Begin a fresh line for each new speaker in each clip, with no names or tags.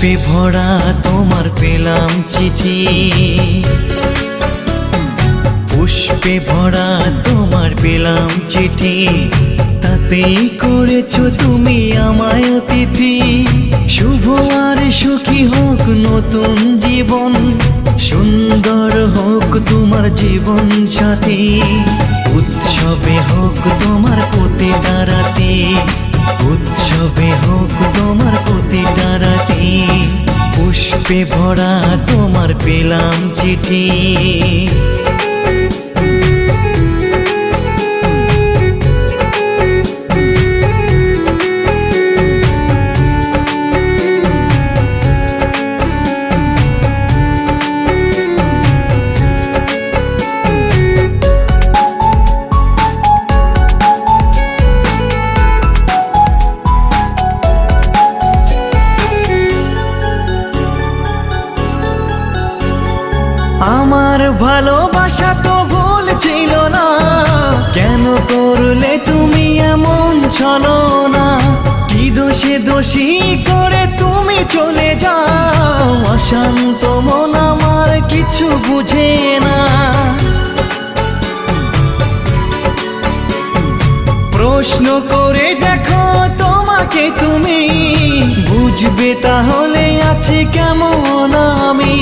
পুষ্পে ভরা তোমার পেলাম চিঠি, পুষ্পে ভরা তোমার পেলাম চিঠি, তাতেই করেছো তুমি আমায় অতিথি। শুভ আর সুখী হোক নতুন জীবন, সুন্দর হোক তোমার জীবন সাথী। উৎসবে হোক তোমার প্রতিটা রাতে, উৎসবে হোক তোমার প্রতিটা রাতে। পুষ্পে ভরা তোমার পেলাম চিঠি। আমার ভালোবাসা তো ভুল ছিল না, কেন করলে তুমি এমন ছলনা? কি দোষে দোষী করে তুমি চলে যাও, অশান্ত মন আমার কিছু বুঝে না। প্রশ্ন করে দেখো তোমাকে তুমি, বুঝবে তাহলে আছে কেমন আমি।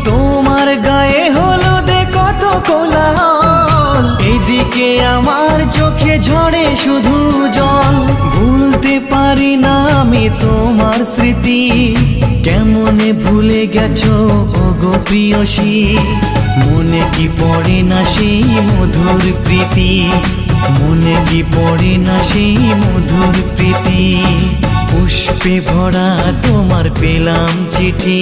তোমার গায়ে হলুদে কত কোলাহল, এদিকে আমার চোখে ঝরে শুধু জল। ভুলতে পারি না আমি তোমার স্মৃতি, কেমনে ভুলে গেছো ওগো প্রিয়সী। মনে কি পড়ে না সেই মধুর প্রীতি, মনে কি পড়ে না সেই মধুর প্রীতি। পুষ্পে ভরা তোমার পেলাম চিঠি।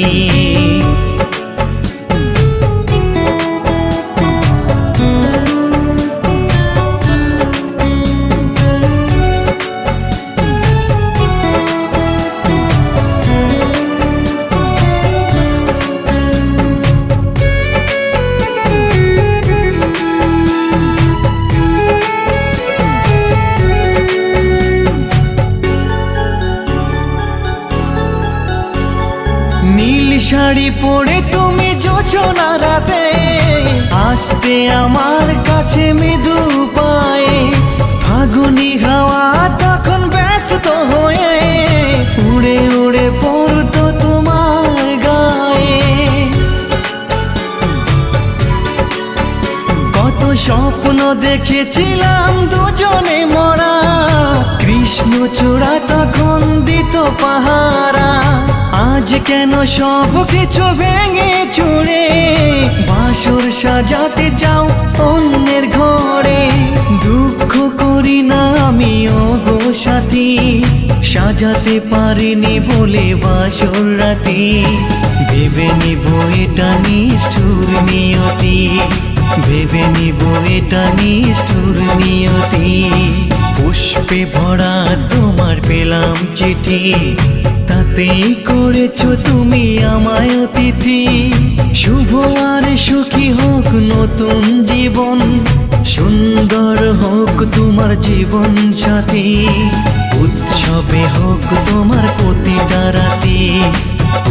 নীল শাড়ি পরে তুমি জোছনা রাতে, আসতে আমার কাছে মৃদু পায়ে। ফাগুনি হাওয়া তখন ব্যস্ত হয়ে উড়ে উড়ে পড়তো তোমার গায়ে। কত স্বপ্ন দেখেছিলাম দুজনে মরা, কৃষ্ণচূড়া তখন দিত পাহারা। আজ কেন সব কিছু ভেঙে চুরে বাসর সাজাতে যাও অন্যের ঘরে? দুঃখ করি না আমি ওগো সাথী, সাজাতে পারিনি বলে বাসর রাতে। ভেবে নিব এটা নিষ্ঠুর নিয়তি, ভেবে নিব এটা নিষ্ঠুর নিয়তি। পুষ্পে ভরা তোমার পেলাম চিঠি, তাতেই করেছো তুমি আমায় অতিথি। শুভ আর সুখী হোক নতুন জীবন, সুন্দর হোক তোমার জীবন সাথী। উৎসবে হোক তোমার প্রতিটা রাতে,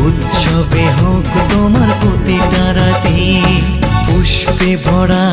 উৎসবে হোক তোমার প্রতিটা রাতে। পুষ্পে ভরা